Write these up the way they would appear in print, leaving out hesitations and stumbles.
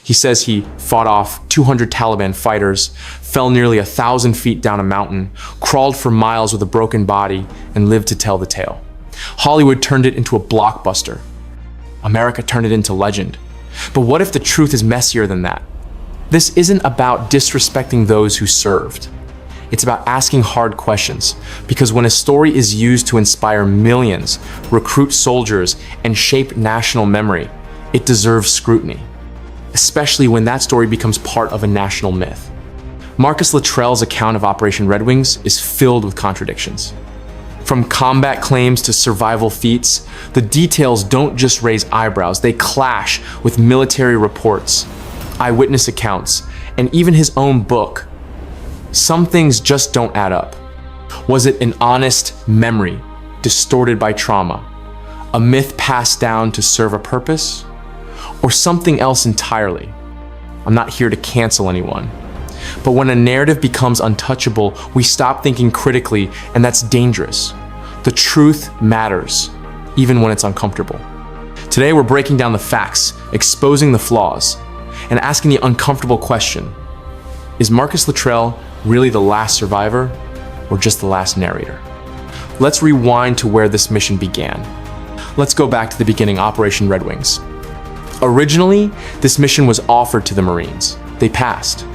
He says he fought off 200 Taliban fighters, fell nearly 1,000 feet down a mountain, crawled for miles with a broken body, and lived to tell the tale. Hollywood turned it into a blockbuster. America turned it into legend. But what if the truth is messier than that? This isn't about disrespecting those who served. It's about asking hard questions, because when a story is used to inspire millions, recruit soldiers, and shape national memory, it deserves scrutiny, especially when that story becomes part of a national myth. Marcus Luttrell's account of Operation Red Wings is filled with contradictions. From combat claims to survival feats, the details don't just raise eyebrows, they clash with military reports, eyewitness accounts, and even his own book. Some things just don't add up. Was it an honest memory, distorted by trauma, a myth passed down to serve a purpose, or something else entirely? I'm not here to cancel anyone. But when a narrative becomes untouchable, we stop thinking critically, and that's dangerous. The truth matters, even when it's uncomfortable. Today, we're breaking down the facts, exposing the flaws, and asking the uncomfortable question: is Marcus Luttrell really the last survivor, or just the last narrator? Let's rewind to where this mission began. Let's go back to the beginning, Operation Red Wings. Originally, this mission was offered to the Marines. They passed.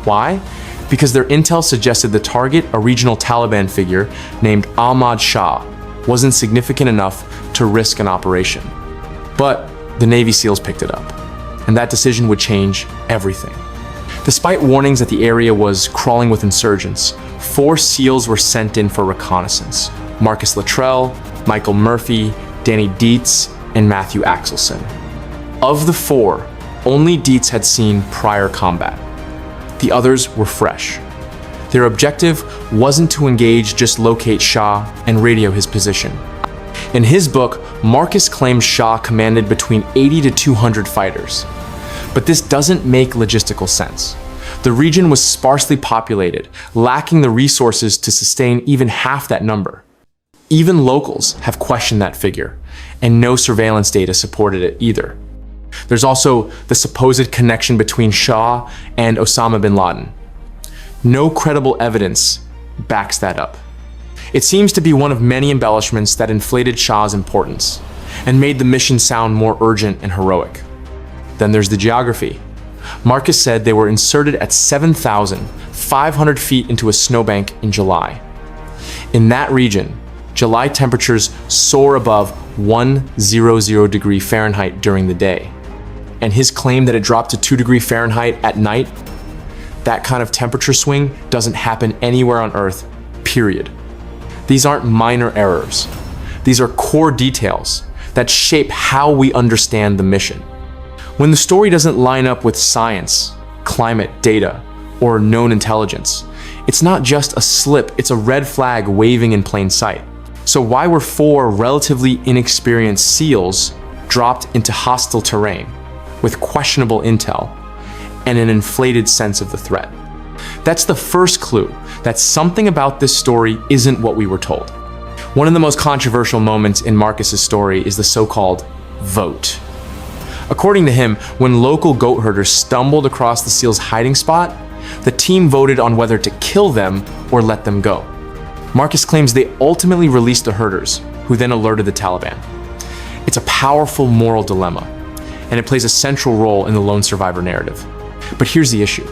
Why? Because their intel suggested the target, a regional Taliban figure named Ahmad Shah, wasn't significant enough to risk an operation. But the Navy SEALs picked it up, and that decision would change everything. Despite warnings that the area was crawling with insurgents, 4 SEALs were sent in for reconnaissance: Marcus Luttrell, Michael Murphy, Danny Dietz, and Matthew Axelson. Of the 4, only Dietz had seen prior combat. The others were fresh. Their objective wasn't to engage, just locate Shah and radio his position. In his book, Marcus claims Shah commanded between 80 to 200 fighters. But this doesn't make logistical sense. The region was sparsely populated, lacking the resources to sustain even half that number. Even locals have questioned that figure, and no surveillance data supported it either. There's also the supposed connection between Shah and Osama bin Laden. No credible evidence backs that up. It seems to be one of many embellishments that inflated Shah's importance and made the mission sound more urgent and heroic. Then there's the geography. Marcus said they were inserted at 7,500 feet into a snowbank in July. In that region, July temperatures soar above 100 degree Fahrenheit during the day. And his claim that it dropped to 2 degree Fahrenheit at night, that kind of temperature swing doesn't happen anywhere on Earth, period. These aren't minor errors. These are core details that shape how we understand the mission. When the story doesn't line up with science, climate data, or known intelligence, it's not just a slip, it's a red flag waving in plain sight. So why were 4 relatively inexperienced SEALs dropped into hostile terrain with questionable intel and an inflated sense of the threat? That's the first clue that something about this story isn't what we were told. One of the most controversial moments in Marcus's story is the so-called vote. According to him, when local goat herders stumbled across the SEALs' hiding spot, the team voted on whether to kill them or let them go. Marcus claims they ultimately released the herders, who then alerted the Taliban. It's a powerful moral dilemma, and it plays a central role in the lone survivor narrative. But here's the issue.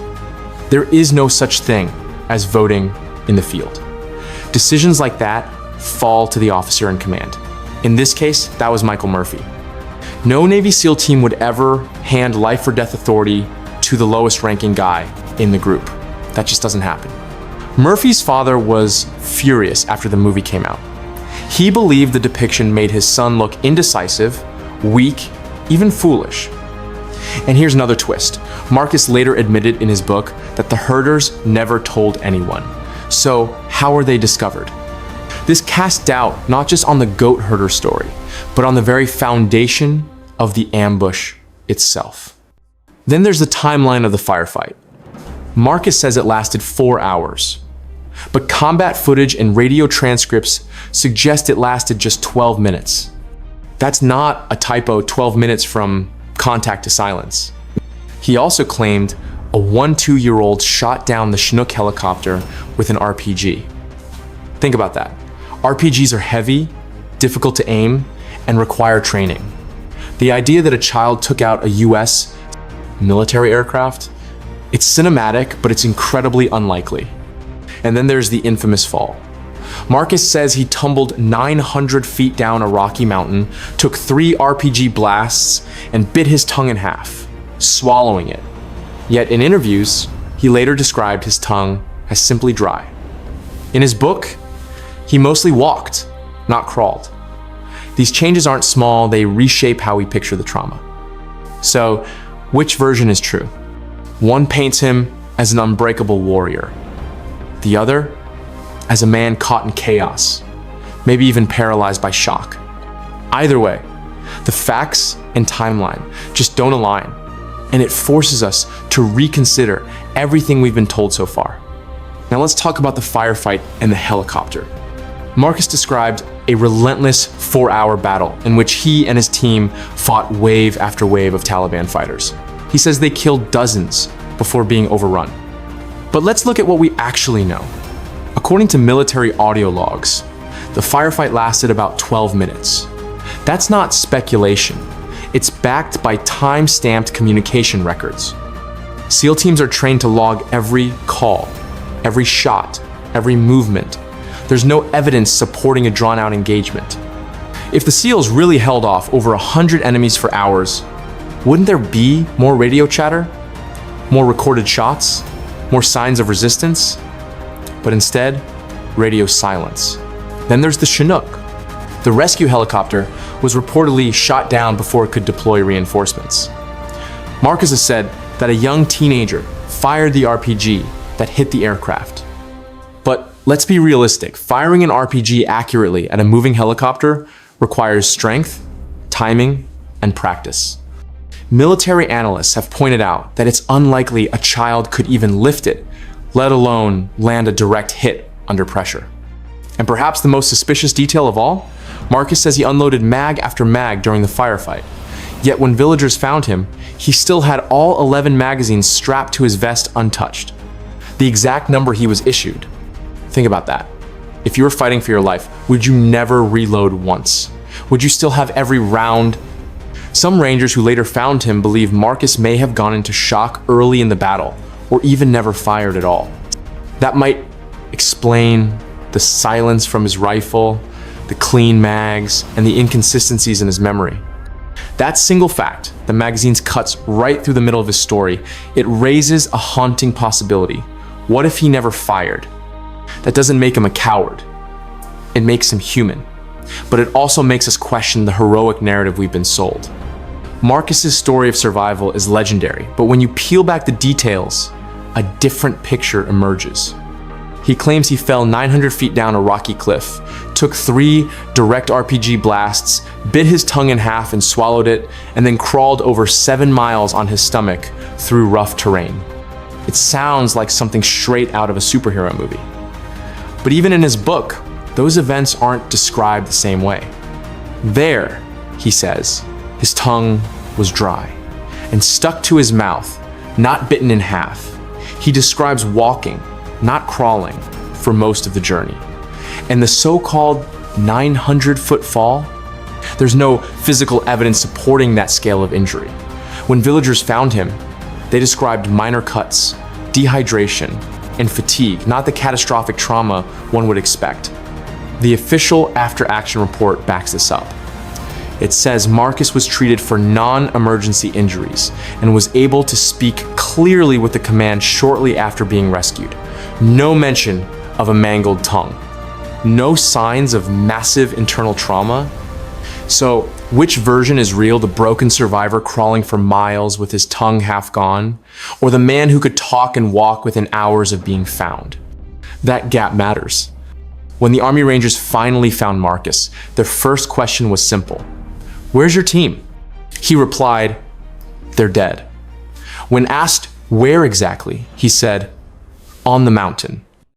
There is no such thing as voting in the field. Decisions like that fall to the officer in command. In this case, that was Michael Murphy. No Navy SEAL team would ever hand life or death authority to the lowest ranking guy in the group. That just doesn't happen. Murphy's father was furious after the movie came out. He believed the depiction made his son look indecisive, weak, even foolish. And here's another twist. Marcus later admitted in his book that the herders never told anyone. So how were they discovered? This casts doubt not just on the goat herder story, but on the very foundation of the ambush itself. Then there's the timeline of the firefight. Marcus says it lasted 4 hours, but combat footage and radio transcripts suggest it lasted just 12 minutes. That's not a typo, 12 minutes from contact to silence. He also claimed a 1-2-year-old shot down the Chinook helicopter with an RPG. Think about that. RPGs are heavy, difficult to aim, and require training. The idea that a child took out a US military aircraft, it's cinematic, but it's incredibly unlikely. And then there's the infamous fall. Marcus says he tumbled 900 feet down a rocky mountain, took 3 RPG blasts, and bit his tongue in half, swallowing it. Yet in interviews, he later described his tongue as simply dry. In his book, he mostly walked, not crawled. These changes aren't small, they reshape how we picture the trauma. So, which version is true? One paints him as an unbreakable warrior. The other, as a man caught in chaos, maybe even paralyzed by shock. Either way, the facts and timeline just don't align, and it forces us to reconsider everything we've been told so far. Now let's talk about the firefight and the helicopter. Marcus described a relentless 4-hour battle in which he and his team fought wave after wave of Taliban fighters. He says they killed dozens before being overrun. But let's look at what we actually know. According to military audio logs, the firefight lasted about 12 minutes. That's not speculation. It's backed by time-stamped communication records. SEAL teams are trained to log every call, every shot, every movement. There's no evidence supporting a drawn-out engagement. If the SEALs really held off over 100 enemies for hours, wouldn't there be more radio chatter? More recorded shots? More signs of resistance? But instead, radio silence. Then there's the Chinook. The rescue helicopter was reportedly shot down before it could deploy reinforcements. Marcus has said that a young teenager fired the RPG that hit the aircraft. But let's be realistic. Firing an RPG accurately at a moving helicopter requires strength, timing, and practice. Military analysts have pointed out that it's unlikely a child could even lift it, let alone land a direct hit under pressure. And perhaps the most suspicious detail of all, Marcus says he unloaded mag after mag during the firefight. Yet when villagers found him, he still had all 11 magazines strapped to his vest untouched. The exact number he was issued. Think about that. If you were fighting for your life, would you never reload once? Would you still have every round? Some rangers who later found him believe Marcus may have gone into shock early in the battle, or even never fired at all. That might explain the silence from his rifle, the clean mags, and the inconsistencies in his memory. That single fact, the magazine's cuts right through the middle of his story, it raises a haunting possibility. What if he never fired? That doesn't make him a coward. It makes him human. But it also makes us question the heroic narrative we've been sold. Marcus's story of survival is legendary, but when you peel back the details, a different picture emerges. He claims he fell 900 feet down a rocky cliff, took 3 direct RPG blasts, bit his tongue in half and swallowed it, and then crawled over 7 miles on his stomach through rough terrain. It sounds like something straight out of a superhero movie. But even in his book, those events aren't described the same way. There, he says, his tongue was dry and stuck to his mouth, not bitten in half. He describes walking, not crawling, for most of the journey. And the so-called 900-foot fall, there's no physical evidence supporting that scale of injury. When villagers found him, they described minor cuts, dehydration, and fatigue, not the catastrophic trauma one would expect. The official after-action report backs this up. It says Marcus was treated for non-emergency injuries and was able to speak clearly with the command shortly after being rescued. No mention of a mangled tongue. No signs of massive internal trauma. So, which version is real? The broken survivor crawling for miles with his tongue half gone? Or the man who could talk and walk within hours of being found? That gap matters. When the Army Rangers finally found Marcus, their first question was simple. "Where's your team?" He replied, "They're dead." When asked where exactly, he said, "On the mountain."